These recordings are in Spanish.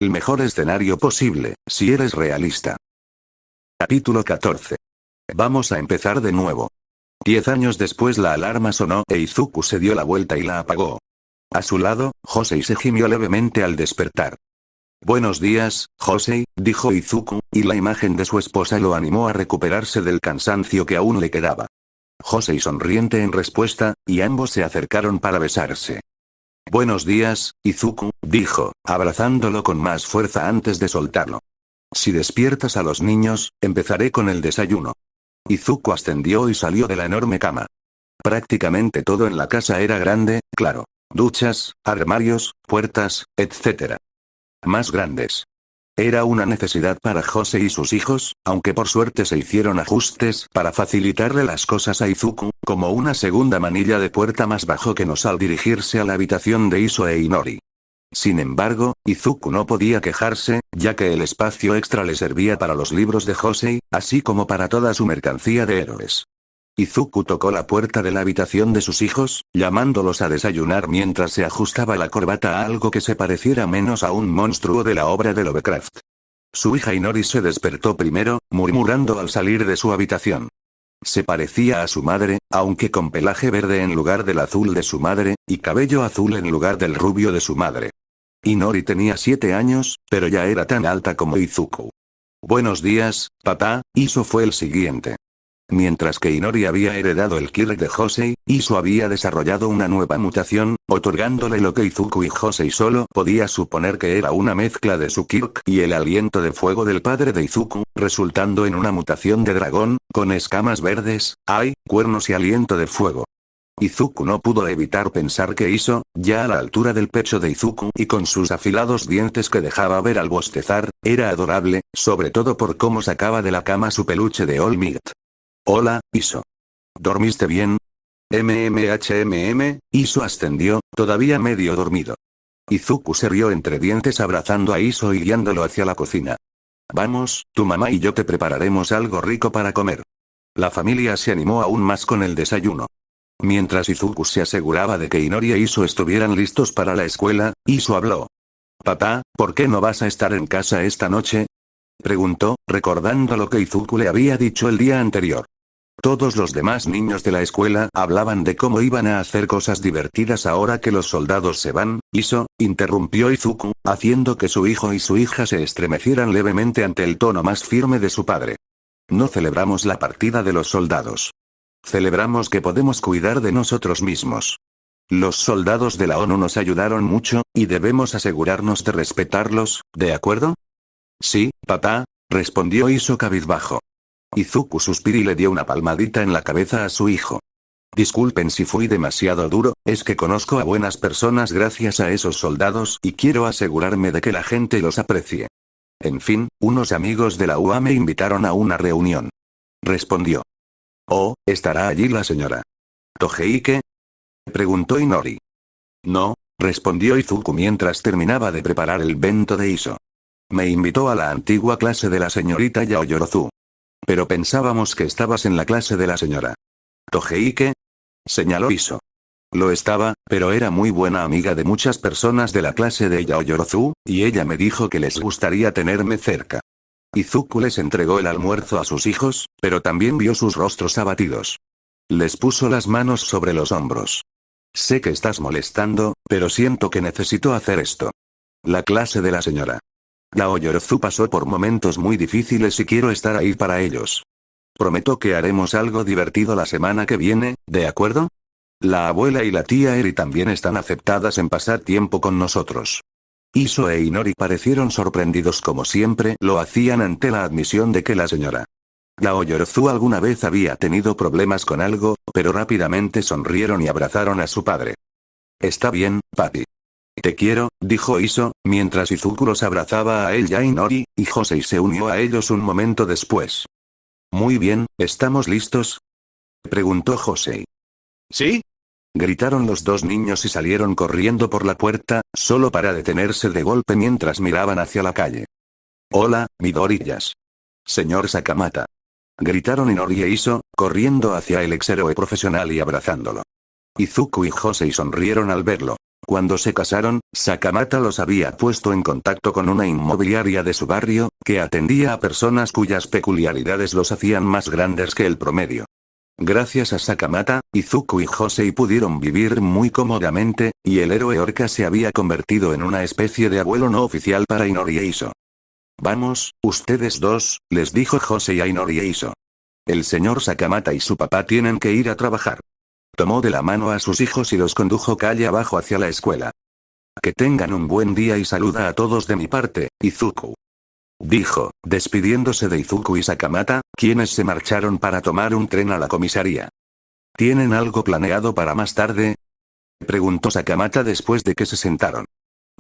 El mejor escenario posible, si eres realista. Capítulo 14. Vamos a empezar de nuevo. 10 años después la alarma sonó e Izuku se dio la vuelta y la apagó. A su lado, Josei se gimió levemente al despertar. Buenos días, Josei, dijo Izuku, y la imagen de su esposa lo animó a recuperarse del cansancio que aún le quedaba. Josei sonriente en respuesta, y ambos se acercaron para besarse. Buenos días, Izuku, dijo, abrazándolo con más fuerza antes de soltarlo. Si despiertas a los niños, empezaré con el desayuno. Izuku ascendió y salió de la enorme cama. Prácticamente todo en la casa era grande, claro. Duchas, armarios, puertas, etc. Más grandes. Era una necesidad para Josei y sus hijos, aunque por suerte se hicieron ajustes para facilitarle las cosas a Izuku, como una segunda manilla de puerta más bajo que nos al dirigirse a la habitación de Iso e Inori. Sin embargo, Izuku no podía quejarse, ya que el espacio extra le servía para los libros de Josei, así como para toda su mercancía de héroes. Izuku tocó la puerta de la habitación de sus hijos, llamándolos a desayunar mientras se ajustaba la corbata a algo que se pareciera menos a un monstruo de la obra de Lovecraft. Su hija Inori se despertó primero, murmurando al salir de su habitación. Se parecía a su madre, aunque con pelaje verde en lugar del azul de su madre, y cabello azul en lugar del rubio de su madre. Inori tenía 7 años, pero ya era tan alta como Izuku. Buenos días, papá, Iso fue el siguiente. Mientras que Inori había heredado el Kirk de Josei, Iso había desarrollado una nueva mutación, otorgándole lo que Izuku y Josei solo podía suponer que era una mezcla de su Kirk y el aliento de fuego del padre de Izuku, resultando en una mutación de dragón, con escamas verdes, cuernos y aliento de fuego. Izuku no pudo evitar pensar que Iso, ya a la altura del pecho de Izuku y con sus afilados dientes que dejaba ver al bostezar, era adorable, sobre todo por cómo sacaba de la cama su peluche de All Might. Hola, Iso. ¿Dormiste bien? Iso ascendió, todavía medio dormido. Izuku se rió entre dientes abrazando a Iso y guiándolo hacia la cocina. Vamos, tu mamá y yo te prepararemos algo rico para comer. La familia se animó aún más con el desayuno. Mientras Izuku se aseguraba de que Inori e Iso estuvieran listos para la escuela, Iso habló. Papá, ¿por qué no vas a estar en casa esta noche? Preguntó, recordando lo que Izuku le había dicho el día anterior. Todos los demás niños de la escuela hablaban de cómo iban a hacer cosas divertidas ahora que los soldados se van. Iso, interrumpió Izuku, haciendo que su hijo y su hija se estremecieran levemente ante el tono más firme de su padre. No celebramos la partida de los soldados. Celebramos que podemos cuidar de nosotros mismos. Los soldados de la ONU nos ayudaron mucho, y debemos asegurarnos de respetarlos, ¿de acuerdo? Sí, papá, respondió Iso cabizbajo. Izuku suspiró y le dio una palmadita en la cabeza a su hijo. Disculpen si fui demasiado duro, es que conozco a buenas personas gracias a esos soldados y quiero asegurarme de que la gente los aprecie. En fin, unos amigos de la UA me invitaron a una reunión. Respondió. Oh, ¿estará allí la señora Toheike? Preguntó Inori. No, respondió Izuku mientras terminaba de preparar el bento de Iso. Me invitó a la antigua clase de la señorita Yaoyorozu. Pero pensábamos que estabas en la clase de la señora Toheike, señaló Iso. Lo estaba, pero era muy buena amiga de muchas personas de la clase de Yaoyorozu, y ella me dijo que les gustaría tenerme cerca. Izuku les entregó el almuerzo a sus hijos, pero también vio sus rostros abatidos. Les puso las manos sobre los hombros. Sé que estás molestando, pero siento que necesito hacer esto. La clase de la señora Yaoyorozu pasó por momentos muy difíciles y quiero estar ahí para ellos. Prometo que haremos algo divertido la semana que viene, ¿de acuerdo? La abuela y la tía Eri también están aceptadas en pasar tiempo con nosotros. Iso e Inori parecieron sorprendidos como siempre lo hacían ante la admisión de que la señora Yaoyorozu alguna vez había tenido problemas con algo, pero rápidamente sonrieron y abrazaron a su padre. Está bien, papi. Te quiero, dijo Iso, mientras Izuku los abrazaba a él y a Inori, y Josei se unió a ellos un momento después. Muy bien, ¿estamos listos? Preguntó Josei. ¿Sí? Gritaron los dos niños y salieron corriendo por la puerta, solo para detenerse de golpe mientras miraban hacia la calle. Hola, Midorillas. Señor Sakamata. Gritaron Inori e Iso, corriendo hacia el ex-héroe profesional y abrazándolo. Izuku y Josei sonrieron al verlo. Cuando se casaron, Sakamata los había puesto en contacto con una inmobiliaria de su barrio, que atendía a personas cuyas peculiaridades los hacían más grandes que el promedio. Gracias a Sakamata, Izuku y Josei pudieron vivir muy cómodamente, y el héroe orca se había convertido en una especie de abuelo no oficial para Inori e Iso. Vamos, ustedes dos, les dijo Josei a Inori e Iso. El señor Sakamata y su papá tienen que ir a trabajar. Tomó de la mano a sus hijos y los condujo calle abajo hacia la escuela. Que tengan un buen día y saluda a todos de mi parte, Izuku. Dijo, despidiéndose de Izuku y Sakamata, quienes se marcharon para tomar un tren a la comisaría. ¿Tienen algo planeado para más tarde?, preguntó Sakamata después de que se sentaron.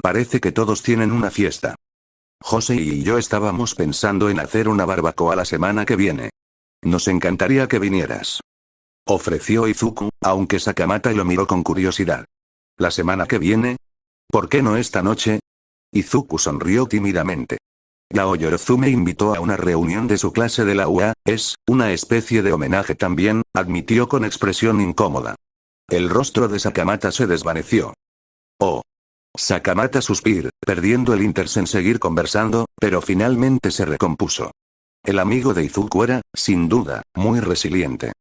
Parece que todos tienen una fiesta. Josei y yo estábamos pensando en hacer una barbacoa la semana que viene. Nos encantaría que vinieras, ofreció Izuku, aunque Sakamata lo miró con curiosidad. ¿La semana que viene? ¿Por qué no esta noche? Izuku sonrió tímidamente. Yao Yorozu me invitó a una reunión de su clase de la UA, es una especie de homenaje también, admitió con expresión incómoda. El rostro de Sakamata se desvaneció. Oh. Sakamata suspiró, perdiendo el interés en seguir conversando, pero finalmente se recompuso. El amigo de Izuku era, sin duda, muy resiliente.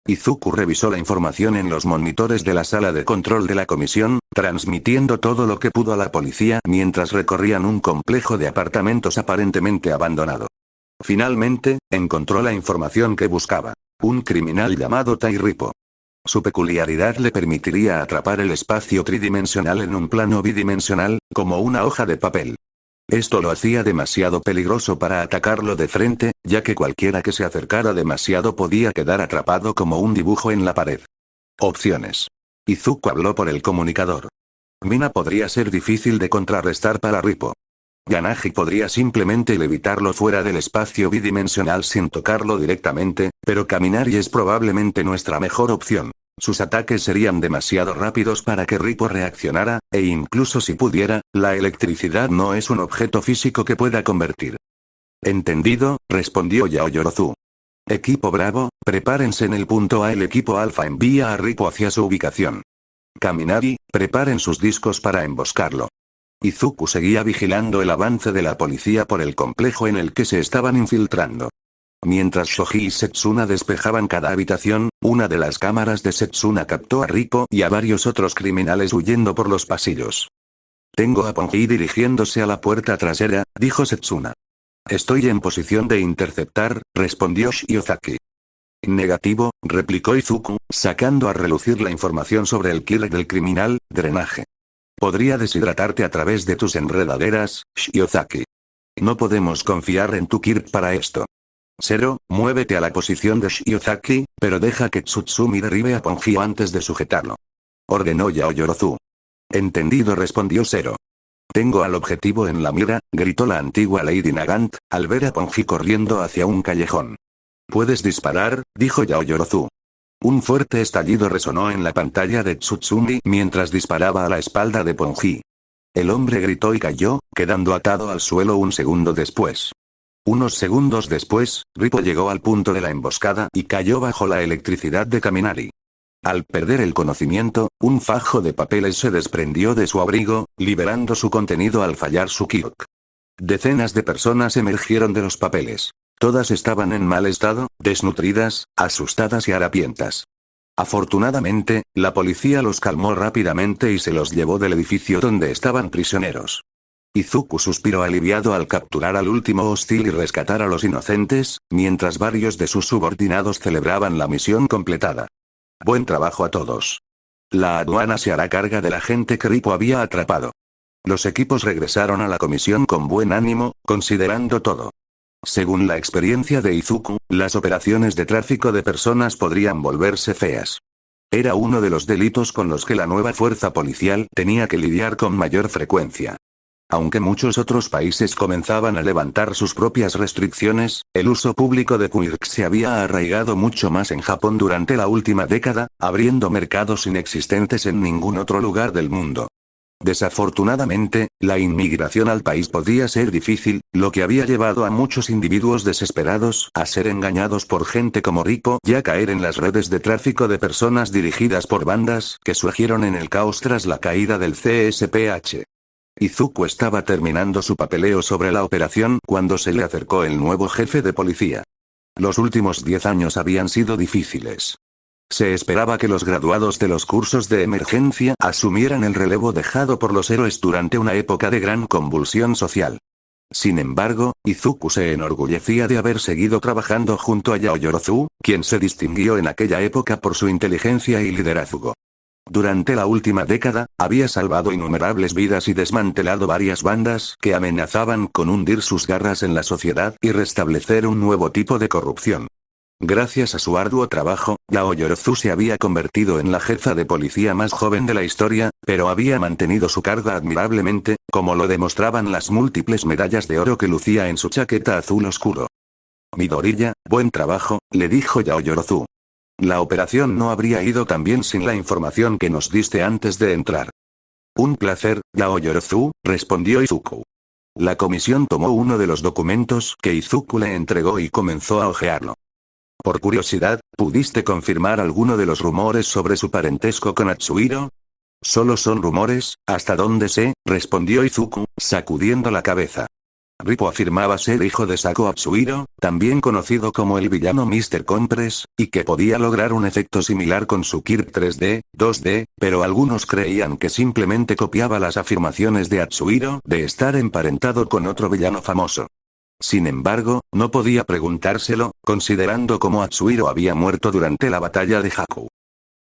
Izuku revisó la información en los monitores de la sala de control de la comisión, transmitiendo todo lo que pudo a la policía mientras recorrían un complejo de apartamentos aparentemente abandonado. Finalmente, encontró la información que buscaba. Un criminal llamado Tai Rippo. Su peculiaridad le permitiría atrapar el espacio tridimensional en un plano bidimensional, como una hoja de papel. Esto lo hacía demasiado peligroso para atacarlo de frente, ya que cualquiera que se acercara demasiado podía quedar atrapado como un dibujo en la pared. Opciones. Izuku habló por el comunicador. Mina podría ser difícil de contrarrestar para Rippo. Yanagi podría simplemente levitarlo fuera del espacio bidimensional sin tocarlo directamente, pero Kaminari es probablemente nuestra mejor opción. Sus ataques serían demasiado rápidos para que Rippo reaccionara, e incluso si pudiera, la electricidad no es un objeto físico que pueda convertir. Entendido, respondió Yao Yorozu. Equipo Bravo, prepárense en el punto A. El equipo Alpha envía a Rippo hacia su ubicación. Kaminari, preparen sus discos para emboscarlo. Izuku seguía vigilando el avance de la policía por el complejo en el que se estaban infiltrando. Mientras Shoji y Setsuna despejaban cada habitación, una de las cámaras de Setsuna captó a Rippo y a varios otros criminales huyendo por los pasillos. Tengo a Ponji dirigiéndose a la puerta trasera, dijo Setsuna. Estoy en posición de interceptar, respondió Shiozaki. Negativo, replicó Izuku, sacando a relucir la información sobre el killer del criminal, drenaje. Podría deshidratarte a través de tus enredaderas, Shiozaki. No podemos confiar en tu Kirk para esto. Zero, muévete a la posición de Shiozaki, pero deja que Tsutsumi derribe a Ponji antes de sujetarlo. Ordenó Yao Yorozu. Entendido, respondió Zero. Tengo al objetivo en la mira, gritó la antigua Lady Nagant, al ver a Ponji corriendo hacia un callejón. Puedes disparar, dijo Yao Yorozu. Un fuerte estallido resonó en la pantalla de Tsutsumi mientras disparaba a la espalda de Ponji. El hombre gritó y cayó, quedando atado al suelo un segundo después. Unos segundos después, Rippo llegó al punto de la emboscada y cayó bajo la electricidad de Kaminari. Al perder el conocimiento, un fajo de papeles se desprendió de su abrigo, liberando su contenido al fallar su Kirk. Decenas de personas emergieron de los papeles. Todas estaban en mal estado, desnutridas, asustadas y harapientas. Afortunadamente, la policía los calmó rápidamente y se los llevó del edificio donde estaban prisioneros. Izuku suspiró aliviado al capturar al último hostil y rescatar a los inocentes, mientras varios de sus subordinados celebraban la misión completada. Buen trabajo a todos. La aduana se hará carga de la gente que Rippo había atrapado. Los equipos regresaron a la comisión con buen ánimo, considerando todo. Según la experiencia de Izuku, las operaciones de tráfico de personas podrían volverse feas. Era uno de los delitos con los que la nueva fuerza policial tenía que lidiar con mayor frecuencia. Aunque muchos otros países comenzaban a levantar sus propias restricciones, el uso público de quirks se había arraigado mucho más en Japón durante la última década, abriendo mercados inexistentes en ningún otro lugar del mundo. Desafortunadamente, la inmigración al país podía ser difícil, lo que había llevado a muchos individuos desesperados a ser engañados por gente como Ripo y a caer en las redes de tráfico de personas dirigidas por bandas que surgieron en el caos tras la caída del CSPH. Izuku estaba terminando su papeleo sobre la operación cuando se le acercó el nuevo jefe de policía. Los últimos 10 años habían sido difíciles. Se esperaba que los graduados de los cursos de emergencia asumieran el relevo dejado por los héroes durante una época de gran convulsión social. Sin embargo, Izuku se enorgullecía de haber seguido trabajando junto a Yaoyorozu, quien se distinguió en aquella época por su inteligencia y liderazgo. Durante la última década, había salvado innumerables vidas y desmantelado varias bandas que amenazaban con hundir sus garras en la sociedad y restablecer un nuevo tipo de corrupción. Gracias a su arduo trabajo, Yaoyorozu se había convertido en la jefa de policía más joven de la historia, pero había mantenido su carga admirablemente, como lo demostraban las múltiples medallas de oro que lucía en su chaqueta azul oscuro. Midoriya, buen trabajo, le dijo Yaoyorozu. La operación no habría ido tan bien sin la información que nos diste antes de entrar. Un placer, Yaoyorozu, respondió Izuku. La comisión tomó uno de los documentos que Izuku le entregó y comenzó a hojearlo. Por curiosidad, ¿pudiste confirmar alguno de los rumores sobre su parentesco con Atsuhiro? Solo son rumores, hasta donde sé, respondió Izuku, sacudiendo la cabeza. Ripo afirmaba ser hijo de Sako Atsuhiro, también conocido como el villano Mr. Compress, y que podía lograr un efecto similar con su Kirk 3D, 2D, pero algunos creían que simplemente copiaba las afirmaciones de Atsuhiro de estar emparentado con otro villano famoso. Sin embargo, no podía preguntárselo, considerando cómo Atsuhiro había muerto durante la batalla de Haku.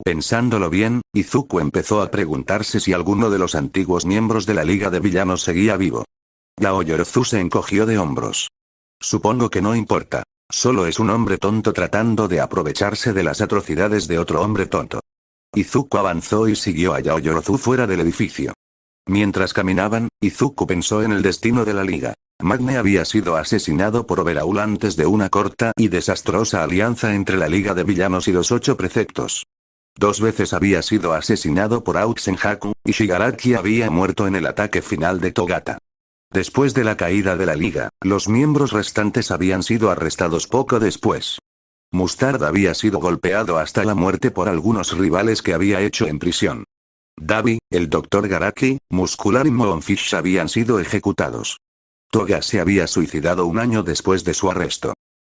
Pensándolo bien, Izuku empezó a preguntarse si alguno de los antiguos miembros de la Liga de Villanos seguía vivo. Yaoyorozu se encogió de hombros. Supongo que no importa. Solo es un hombre tonto tratando de aprovecharse de las atrocidades de otro hombre tonto. Izuku avanzó y siguió a Yaoyorozu fuera del edificio. Mientras caminaban, Izuku pensó en el destino de la Liga. Magne había sido asesinado por Overhaul antes de una corta y desastrosa alianza entre la Liga de Villanos y los 8 Prefectos. 2 veces había sido asesinado por Auxenhaku, y Shigaraki había muerto en el ataque final de Togata. Después de la caída de la Liga, los miembros restantes habían sido arrestados poco después. Mustard había sido golpeado hasta la muerte por algunos rivales que había hecho en prisión. Dabi, el Dr. Garaki, Muscular y Moonfish habían sido ejecutados. Toga se había suicidado un año después de su arresto.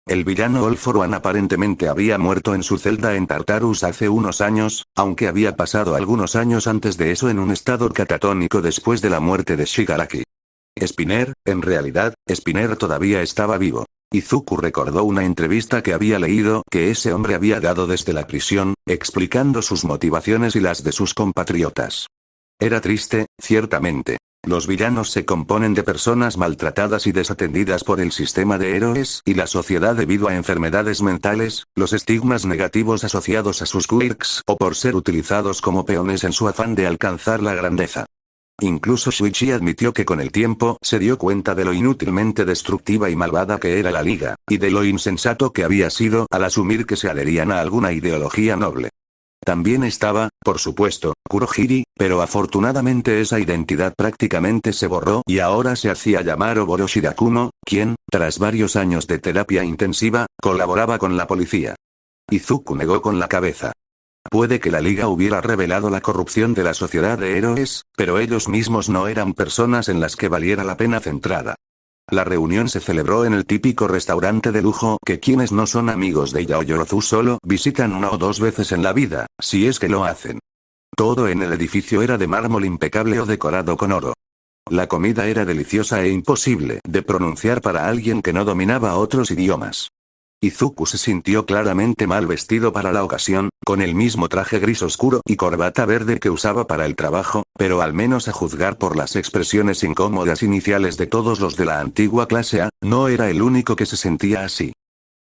El villano All For One aparentemente había muerto en su celda en Tartarus hace unos años, aunque había pasado algunos años antes de eso en un estado catatónico después de la muerte de Shigaraki. Spinner, en realidad, Spinner todavía estaba vivo. Izuku recordó una entrevista que había leído que ese hombre había dado desde la prisión, explicando sus motivaciones y las de sus compatriotas. Era triste, ciertamente. Los villanos se componen de personas maltratadas y desatendidas por el sistema de héroes y la sociedad debido a enfermedades mentales, los estigmas negativos asociados a sus quirks o por ser utilizados como peones en su afán de alcanzar la grandeza. Incluso Shuichi admitió que con el tiempo se dio cuenta de lo inútilmente destructiva y malvada que era la Liga, y de lo insensato que había sido al asumir que se adherían a alguna ideología noble. También estaba, por supuesto, Kurohiri, pero afortunadamente esa identidad prácticamente se borró y ahora se hacía llamar Oboro Shirakumo, quien, tras varios años de terapia intensiva, colaboraba con la policía. Izuku negó con la cabeza. Puede que la Liga hubiera revelado la corrupción de la sociedad de héroes, pero ellos mismos no eran personas en las que valiera la pena centrada. La reunión se celebró en el típico restaurante de lujo que quienes no son amigos de Yaoyorozu solo visitan 1 o 2 veces en la vida, si es que lo hacen. Todo en el edificio era de mármol impecable o decorado con oro. La comida era deliciosa e imposible de pronunciar para alguien que no dominaba otros idiomas. Izuku se sintió claramente mal vestido para la ocasión, con el mismo traje gris oscuro y corbata verde que usaba para el trabajo, pero al menos a juzgar por las expresiones incómodas iniciales de todos los de la antigua clase A, no era el único que se sentía así.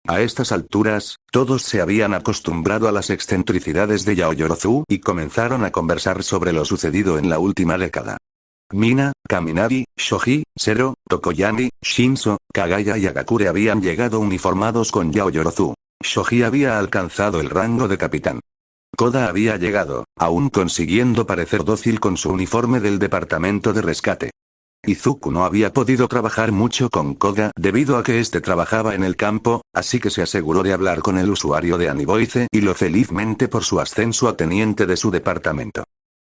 A estas alturas, todos se habían acostumbrado a las excentricidades de Yaoyorozu y comenzaron a conversar sobre lo sucedido en la última década. Mina, Kaminari, Shoji, Zero, Tokoyami, Shinzo, Kagaya y Agakure habían llegado uniformados con Yaoyorozu. Shoji había alcanzado el rango de capitán. Koda había llegado, aún consiguiendo parecer dócil con su uniforme del departamento de rescate. Izuku no había podido trabajar mucho con Koda debido a que este trabajaba en el campo, así que se aseguró de hablar con el usuario de Aniboice y lo felizmente por su ascenso a teniente de su departamento.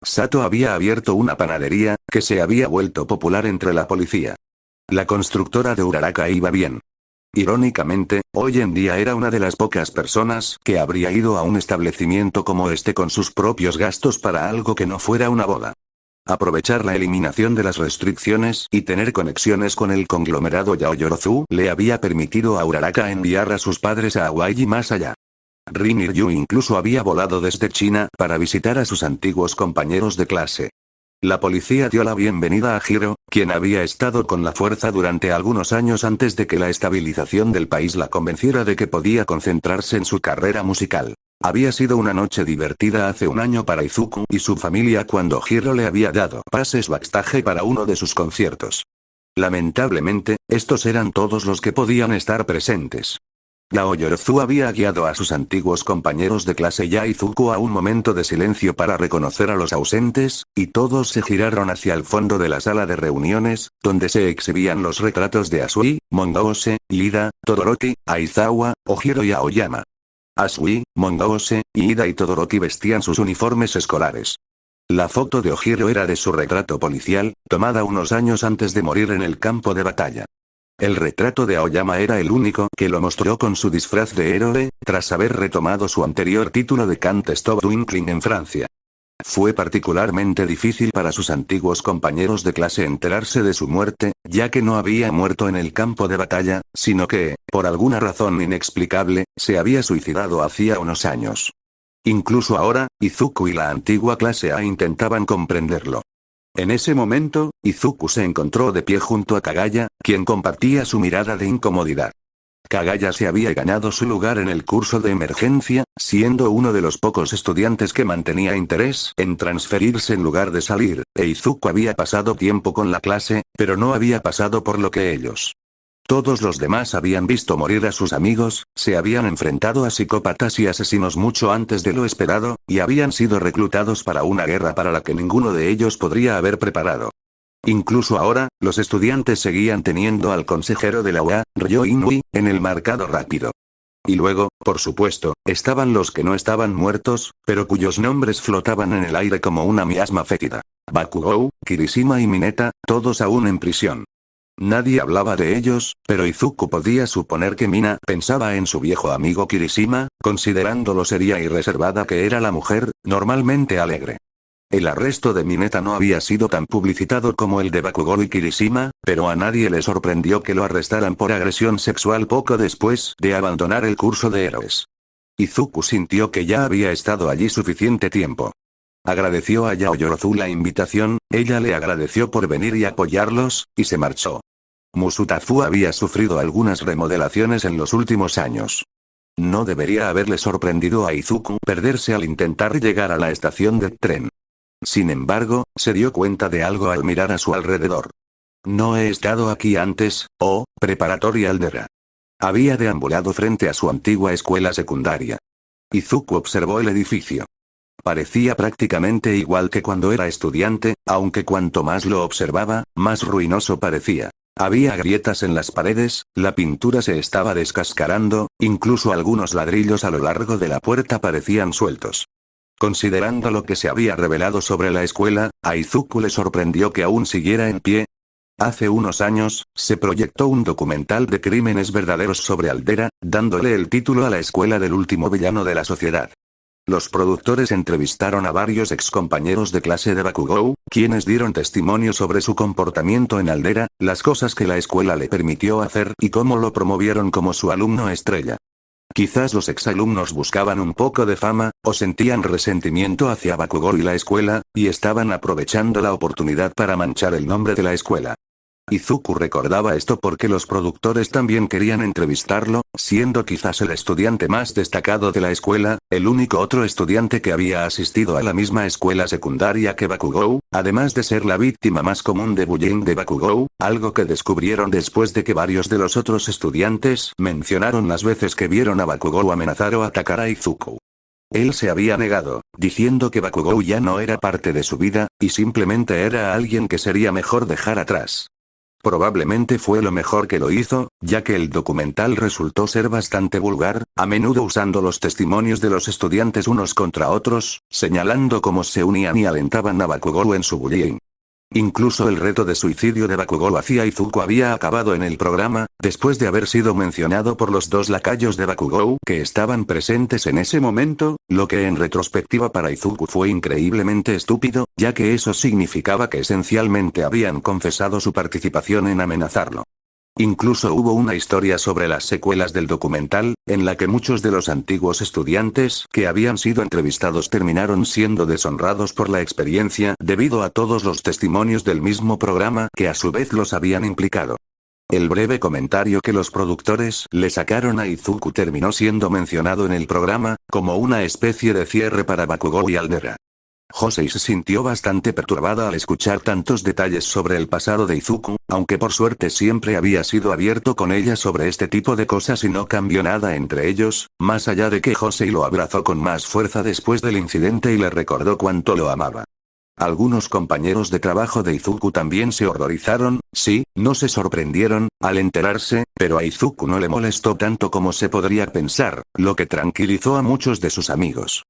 Sato había abierto una panadería, que se había vuelto popular entre la policía. La constructora de Uraraka iba bien. Irónicamente, hoy en día era una de las pocas personas que habría ido a un establecimiento como este con sus propios gastos para algo que no fuera una boda. Aprovechar la eliminación de las restricciones y tener conexiones con el conglomerado Yaoyorozu le había permitido a Uraraka enviar a sus padres a Hawái y más allá. Rin y Ryu incluso había volado desde China para visitar a sus antiguos compañeros de clase. La policía dio la bienvenida a Hiro, quien había estado con la fuerza durante algunos años antes de que la estabilización del país la convenciera de que podía concentrarse en su carrera musical. Había sido una noche divertida hace un año para Izuku y su familia cuando Hiro le había dado pases backstage para uno de sus conciertos. Lamentablemente, estos eran todos los que podían estar presentes. Yaoyorozu había guiado a sus antiguos compañeros de clase y a Izuku a un momento de silencio para reconocer a los ausentes, y todos se giraron hacia el fondo de la sala de reuniones, donde se exhibían los retratos de Asui, Mongoose, Ida, Todoroki, Aizawa, Ojiro y Aoyama. Asui, Mongoose, Ida y Todoroki vestían sus uniformes escolares. La foto de Ojiro era de su retrato policial, tomada unos años antes de morir en el campo de batalla. El retrato de Aoyama era el único que lo mostró con su disfraz de héroe, tras haber retomado su anterior título de Can't Stop Twinkling en Francia. Fue particularmente difícil para sus antiguos compañeros de clase enterarse de su muerte, ya que no había muerto en el campo de batalla, sino que, por alguna razón inexplicable, se había suicidado hacía unos años. Incluso ahora, Izuku y la antigua clase A intentaban comprenderlo. En ese momento, Izuku se encontró de pie junto a Kagaya, quien compartía su mirada de incomodidad. Kagaya se había ganado su lugar en el curso de emergencia, siendo uno de los pocos estudiantes que mantenía interés en transferirse en lugar de salir, e Izuku había pasado tiempo con la clase, pero no había pasado por lo que ellos. Todos los demás habían visto morir a sus amigos, se habían enfrentado a psicópatas y asesinos mucho antes de lo esperado, y habían sido reclutados para una guerra para la que ninguno de ellos podría haber preparado. Incluso ahora, los estudiantes seguían teniendo al consejero de la UA, Ryo Inui, en el marcado rápido. Y luego, por supuesto, estaban los que no estaban muertos, pero cuyos nombres flotaban en el aire como una miasma fétida. Bakugou, Kirishima y Mineta, todos aún en prisión. Nadie hablaba de ellos, pero Izuku podía suponer que Mina pensaba en su viejo amigo Kirishima, considerando lo seria y reservada que era la mujer, normalmente alegre. El arresto de Mineta no había sido tan publicitado como el de Bakugou y Kirishima, pero a nadie le sorprendió que lo arrestaran por agresión sexual poco después de abandonar el curso de héroes. Izuku sintió que ya había estado allí suficiente tiempo. Agradeció a Yaoyorozu la invitación, ella le agradeció por venir y apoyarlos, y se marchó. Musutafu había sufrido algunas remodelaciones en los últimos años. No debería haberle sorprendido a Izuku perderse al intentar llegar a la estación de tren. Sin embargo, se dio cuenta de algo al mirar a su alrededor. No he estado aquí antes, preparatoria Aldera. Había deambulado frente a su antigua escuela secundaria. Izuku observó el edificio. Parecía prácticamente igual que cuando era estudiante, aunque cuanto más lo observaba, más ruinoso parecía. Había grietas en las paredes, la pintura se estaba descascarando, incluso algunos ladrillos a lo largo de la puerta parecían sueltos. Considerando lo que se había revelado sobre la escuela, a Izuku le sorprendió que aún siguiera en pie. Hace unos años, se proyectó un documental de crímenes verdaderos sobre Aldera, dándole el título a la escuela del último villano de la sociedad. Los productores entrevistaron a varios excompañeros de clase de Bakugou, quienes dieron testimonio sobre su comportamiento en Aldera, las cosas que la escuela le permitió hacer y cómo lo promovieron como su alumno estrella. Quizás los exalumnos buscaban un poco de fama, o sentían resentimiento hacia Bakugou y la escuela, y estaban aprovechando la oportunidad para manchar el nombre de la escuela. Izuku recordaba esto porque los productores también querían entrevistarlo, siendo quizás el estudiante más destacado de la escuela, el único otro estudiante que había asistido a la misma escuela secundaria que Bakugou, además de ser la víctima más común de bullying de Bakugou, algo que descubrieron después de que varios de los otros estudiantes mencionaron las veces que vieron a Bakugou amenazar o atacar a Izuku. Él se había negado, diciendo que Bakugou ya no era parte de su vida, y simplemente era alguien que sería mejor dejar atrás. Probablemente fue lo mejor que lo hizo, ya que el documental resultó ser bastante vulgar, a menudo usando los testimonios de los estudiantes unos contra otros, señalando cómo se unían y alentaban a Bakugou en su bullying. Incluso el reto de suicidio de Bakugou hacia Izuku había acabado en el programa, después de haber sido mencionado por los dos lacayos de Bakugou que estaban presentes en ese momento, lo que en retrospectiva para Izuku fue increíblemente estúpido, ya que eso significaba que esencialmente habían confesado su participación en amenazarlo. Incluso hubo una historia sobre las secuelas del documental, en la que muchos de los antiguos estudiantes que habían sido entrevistados terminaron siendo deshonrados por la experiencia debido a todos los testimonios del mismo programa que a su vez los habían implicado. El breve comentario que los productores le sacaron a Izuku terminó siendo mencionado en el programa, como una especie de cierre para Bakugou y Aldera. Josei se sintió bastante perturbada al escuchar tantos detalles sobre el pasado de Izuku, aunque por suerte siempre había sido abierto con ella sobre este tipo de cosas y no cambió nada entre ellos, más allá de que Josei lo abrazó con más fuerza después del incidente y le recordó cuánto lo amaba. Algunos compañeros de trabajo de Izuku también se horrorizaron, sí, no se sorprendieron, al enterarse, pero a Izuku no le molestó tanto como se podría pensar, lo que tranquilizó a muchos de sus amigos.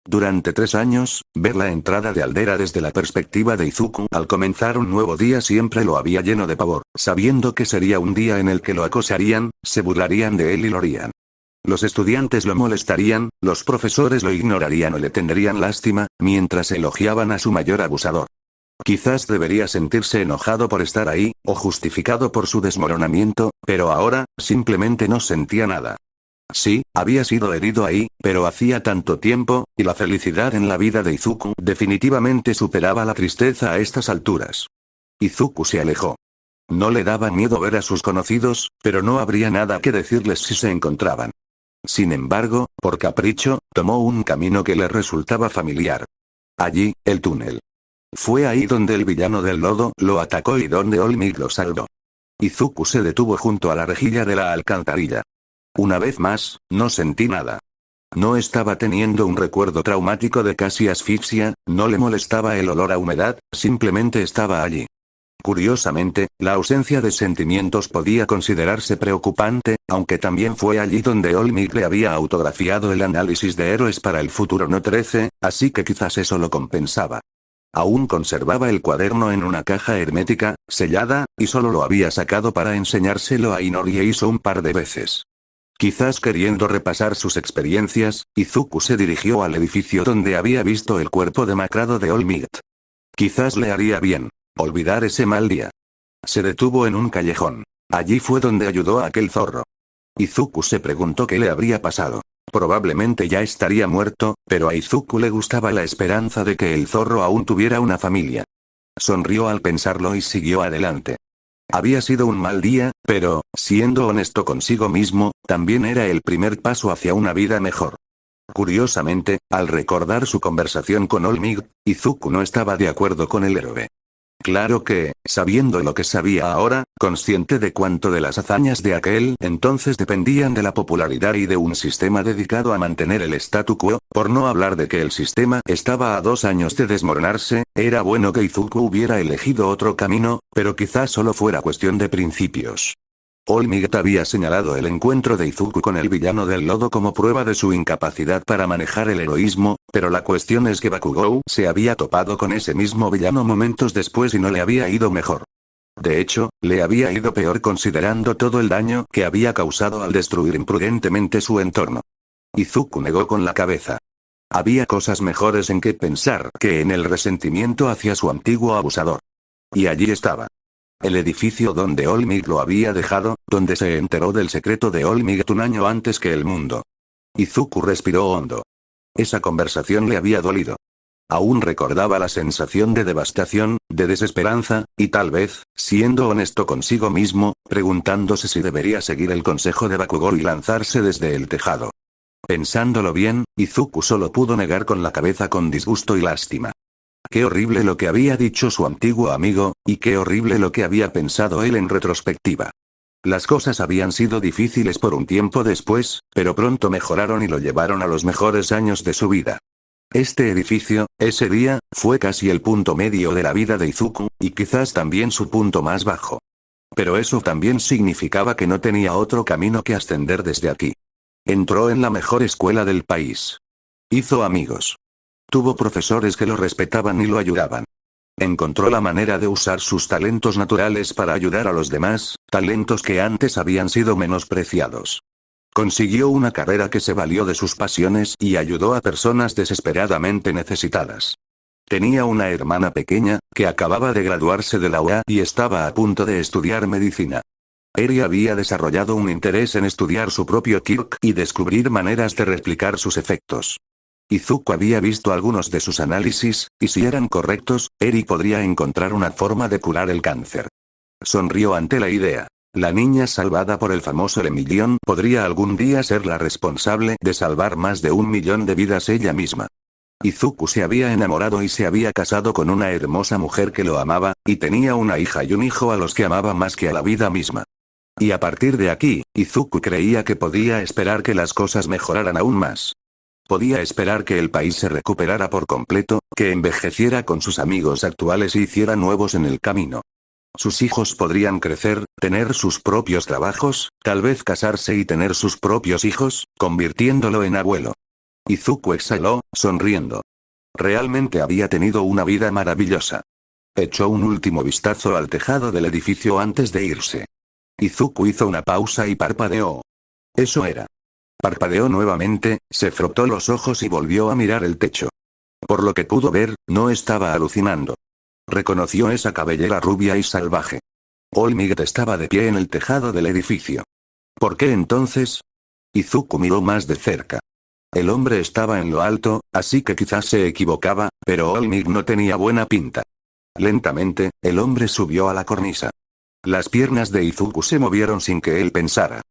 Durante 3 años, ver la entrada de Aldera desde la perspectiva de Izuku al comenzar un nuevo día siempre lo había lleno de pavor, sabiendo que sería un día en el que lo acosarían, se burlarían de él y lo harían. Los estudiantes lo molestarían, los profesores lo ignorarían o le tendrían lástima, mientras elogiaban a su mayor abusador. Quizás debería sentirse enojado por estar ahí, o justificado por su desmoronamiento, pero ahora, simplemente no sentía nada. Sí, había sido herido ahí, pero hacía tanto tiempo, y la felicidad en la vida de Izuku definitivamente superaba la tristeza a estas alturas. Izuku se alejó. No le daba miedo ver a sus conocidos, pero no habría nada que decirles si se encontraban. Sin embargo, por capricho, tomó un camino que le resultaba familiar. Allí, el túnel. Fue ahí donde el villano del lodo lo atacó y donde All Might lo salvó. Izuku se detuvo junto a la rejilla de la alcantarilla. Una vez más, no sentí nada. No estaba teniendo un recuerdo traumático de casi asfixia, no le molestaba el olor a humedad, simplemente estaba allí. Curiosamente, la ausencia de sentimientos podía considerarse preocupante, aunque también fue allí donde All Might le había autografiado el análisis de héroes para el futuro No 13, así que quizás eso lo compensaba. Aún conservaba el cuaderno en una caja hermética, sellada, y solo lo había sacado para enseñárselo a Inori e Iso un par de veces. Quizás queriendo repasar sus experiencias, Izuku se dirigió al edificio donde había visto el cuerpo demacrado de All Might. Quizás le haría bien olvidar ese mal día. Se detuvo en un callejón. Allí fue donde ayudó a aquel zorro. Izuku se preguntó qué le habría pasado. Probablemente ya estaría muerto, pero a Izuku le gustaba la esperanza de que el zorro aún tuviera una familia. Sonrió al pensarlo y siguió adelante. Había sido un mal día, pero, siendo honesto consigo mismo, también era el primer paso hacia una vida mejor. Curiosamente, al recordar su conversación con All Might, Izuku no estaba de acuerdo con el héroe. Claro que, sabiendo lo que sabía ahora, consciente de cuánto de las hazañas de aquel entonces dependían de la popularidad y de un sistema dedicado a mantener el statu quo, por no hablar de que el sistema estaba a 2 años de desmoronarse, era bueno que Izuku hubiera elegido otro camino, pero quizás solo fuera cuestión de principios. All Might había señalado el encuentro de Izuku con el villano del lodo como prueba de su incapacidad para manejar el heroísmo, pero la cuestión es que Bakugou se había topado con ese mismo villano momentos después y no le había ido mejor. De hecho, le había ido peor considerando todo el daño que había causado al destruir imprudentemente su entorno. Izuku negó con la cabeza. Había cosas mejores en que pensar que en el resentimiento hacia su antiguo abusador. Y allí estaba. El edificio donde All Might lo había dejado, donde se enteró del secreto de All Might un año antes que el mundo. Izuku respiró hondo. Esa conversación le había dolido. Aún recordaba la sensación de devastación, de desesperanza, y tal vez, siendo honesto consigo mismo, preguntándose si debería seguir el consejo de Bakugou y lanzarse desde el tejado. Pensándolo bien, Izuku solo pudo negar con la cabeza con disgusto y lástima. Qué horrible lo que había dicho su antiguo amigo, y qué horrible lo que había pensado él en retrospectiva. Las cosas habían sido difíciles por un tiempo después, pero pronto mejoraron y lo llevaron a los mejores años de su vida. Este edificio, ese día, fue casi el punto medio de la vida de Izuku, y quizás también su punto más bajo. Pero eso también significaba que no tenía otro camino que ascender desde aquí. Entró en la mejor escuela del país. Hizo amigos. Tuvo profesores que lo respetaban y lo ayudaban. Encontró la manera de usar sus talentos naturales para ayudar a los demás, talentos que antes habían sido menospreciados. Consiguió una carrera que se valió de sus pasiones y ayudó a personas desesperadamente necesitadas. Tenía una hermana pequeña, que acababa de graduarse de la UA y estaba a punto de estudiar medicina. Eri había desarrollado un interés en estudiar su propio quirk y descubrir maneras de replicar sus efectos. Izuku había visto algunos de sus análisis, y si eran correctos, Eri podría encontrar una forma de curar el cáncer. Sonrió ante la idea. La niña salvada por el famoso Lemillion podría algún día ser la responsable de salvar más de 1.000.000 de vidas ella misma. Izuku se había enamorado y se había casado con una hermosa mujer que lo amaba, y tenía una hija y un hijo a los que amaba más que a la vida misma. Y a partir de aquí, Izuku creía que podía esperar que las cosas mejoraran aún más. Podía esperar que el país se recuperara por completo, que envejeciera con sus amigos actuales y hiciera nuevos en el camino. Sus hijos podrían crecer, tener sus propios trabajos, tal vez casarse y tener sus propios hijos, convirtiéndolo en abuelo. Izuku exhaló, sonriendo. Realmente había tenido una vida maravillosa. Echó un último vistazo al tejado del edificio antes de irse. Izuku hizo una pausa y parpadeó. Eso era. Parpadeó nuevamente, se frotó los ojos y volvió a mirar el techo. Por lo que pudo ver, no estaba alucinando. Reconoció esa cabellera rubia y salvaje. All Might estaba de pie en el tejado del edificio. ¿Por qué entonces? Izuku miró más de cerca. El hombre estaba en lo alto, así que quizás se equivocaba, pero All Might no tenía buena pinta. Lentamente, el hombre subió a la cornisa. Las piernas de Izuku se movieron sin que él pensara.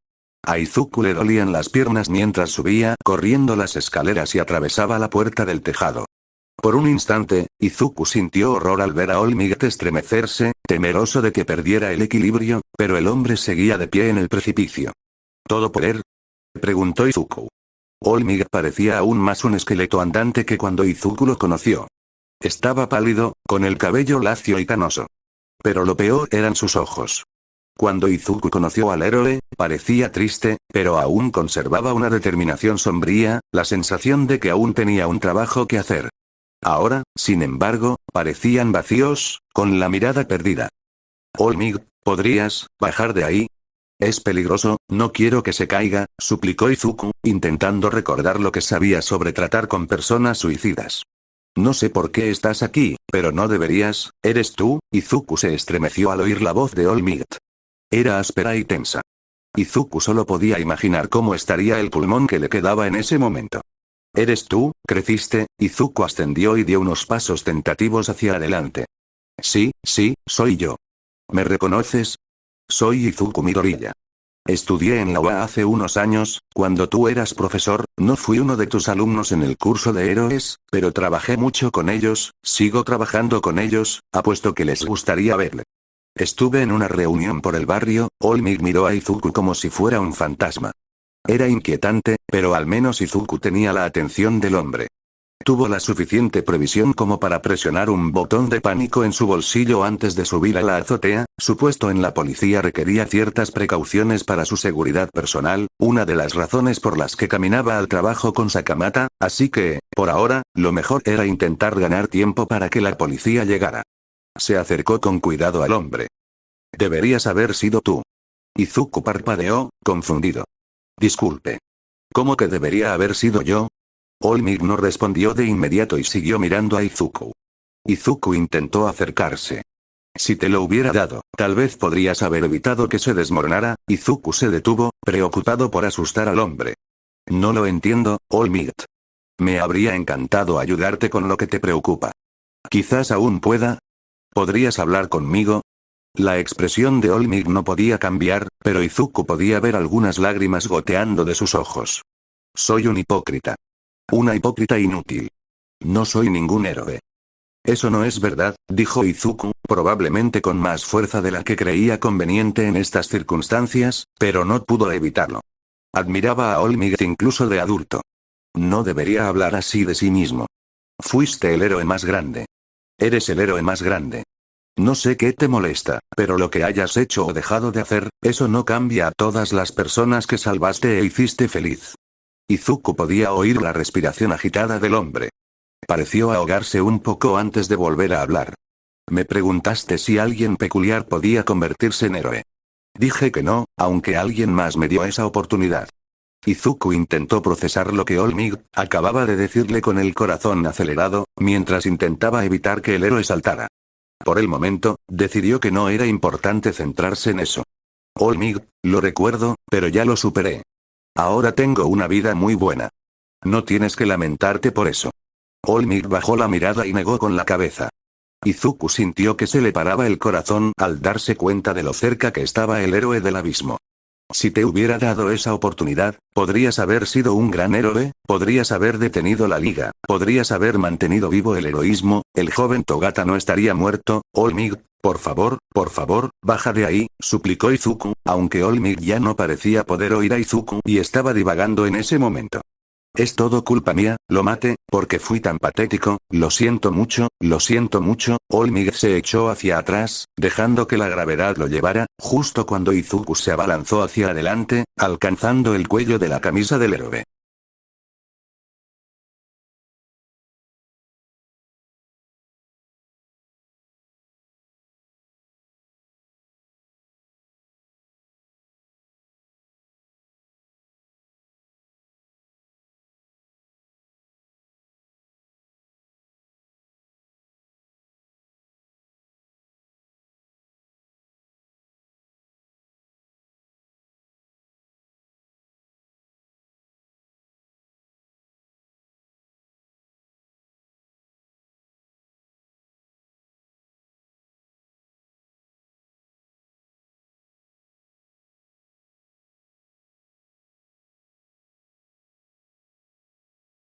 A Izuku le dolían las piernas mientras subía corriendo las escaleras y atravesaba la puerta del tejado. Por un instante, Izuku sintió horror al ver a All Might estremecerse, temeroso de que perdiera el equilibrio, pero el hombre seguía de pie en el precipicio. ¿Todo poder? Preguntó Izuku. All Might parecía aún más un esqueleto andante que cuando Izuku lo conoció. Estaba pálido, con el cabello lacio y canoso. Pero lo peor eran sus ojos. Cuando Izuku conoció al héroe, parecía triste, pero aún conservaba una determinación sombría, la sensación de que aún tenía un trabajo que hacer. Ahora, sin embargo, parecían vacíos, con la mirada perdida. All Might, ¿podrías bajar de ahí? Es peligroso, no quiero que se caiga, suplicó Izuku, intentando recordar lo que sabía sobre tratar con personas suicidas. No sé por qué estás aquí, pero no deberías, ¿eres tú? Izuku se estremeció al oír la voz de All Might. Era áspera y tensa. Izuku solo podía imaginar cómo estaría el pulmón que le quedaba en ese momento. ¿Eres tú? ¿Creciste? Izuku ascendió y dio unos pasos tentativos hacia adelante. Sí, soy yo. ¿Me reconoces? Soy Izuku Midoriya. Estudié en la UA hace unos años, cuando tú eras profesor, no fui uno de tus alumnos en el curso de héroes, pero trabajé mucho con ellos, sigo trabajando con ellos, apuesto que les gustaría verle. Estuve en una reunión por el barrio, All Might miró a Izuku como si fuera un fantasma. Era inquietante, pero al menos Izuku tenía la atención del hombre. Tuvo la suficiente previsión como para presionar un botón de pánico en su bolsillo antes de subir a la azotea. Su puesto en la policía requería ciertas precauciones para su seguridad personal, una de las razones por las que caminaba al trabajo con Sakamata, así que, por ahora, lo mejor era intentar ganar tiempo para que la policía llegara. Se acercó con cuidado al hombre. Deberías haber sido tú. Izuku parpadeó, confundido. Disculpe. ¿Cómo que debería haber sido yo? All Might no respondió de inmediato y siguió mirando a Izuku. Izuku intentó acercarse. Si te lo hubiera dado, tal vez podrías haber evitado que se desmoronara. Izuku se detuvo, preocupado por asustar al hombre. No lo entiendo, All Might. Me habría encantado ayudarte con lo que te preocupa. Quizás aún pueda. ¿Podrías hablar conmigo? La expresión de All Might no podía cambiar, pero Izuku podía ver algunas lágrimas goteando de sus ojos. Soy un hipócrita. Una hipócrita inútil. No soy ningún héroe. Eso no es verdad, dijo Izuku, probablemente con más fuerza de la que creía conveniente en estas circunstancias, pero no pudo evitarlo. Admiraba a All Might incluso de adulto. No debería hablar así de sí mismo. Fuiste el héroe más grande. Eres el héroe más grande. No sé qué te molesta, pero lo que hayas hecho o dejado de hacer, eso no cambia a todas las personas que salvaste e hiciste feliz. Izuku podía oír la respiración agitada del hombre. Pareció ahogarse un poco antes de volver a hablar. Me preguntaste si alguien peculiar podía convertirse en héroe. Dije que no, aunque alguien más me dio esa oportunidad. Izuku intentó procesar lo que All Might acababa de decirle con el corazón acelerado, mientras intentaba evitar que el héroe saltara. Por el momento, decidió que no era importante centrarse en eso. All Might, lo recuerdo, pero ya lo superé. Ahora tengo una vida muy buena. No tienes que lamentarte por eso. All Might bajó la mirada y negó con la cabeza. Izuku sintió que se le paraba el corazón al darse cuenta de lo cerca que estaba el héroe del abismo. Si te hubiera dado esa oportunidad, podrías haber sido un gran héroe, podrías haber detenido la liga, podrías haber mantenido vivo el heroísmo, el joven Togata no estaría muerto. All Might, por favor, baja de ahí, suplicó Izuku, aunque All Might ya no parecía poder oír a Izuku y estaba divagando en ese momento. Es todo culpa mía, lo maté, porque fui tan patético, lo siento mucho, All Might se echó hacia atrás, dejando que la gravedad lo llevara, justo cuando Izuku se abalanzó hacia adelante, alcanzando el cuello de la camisa del héroe.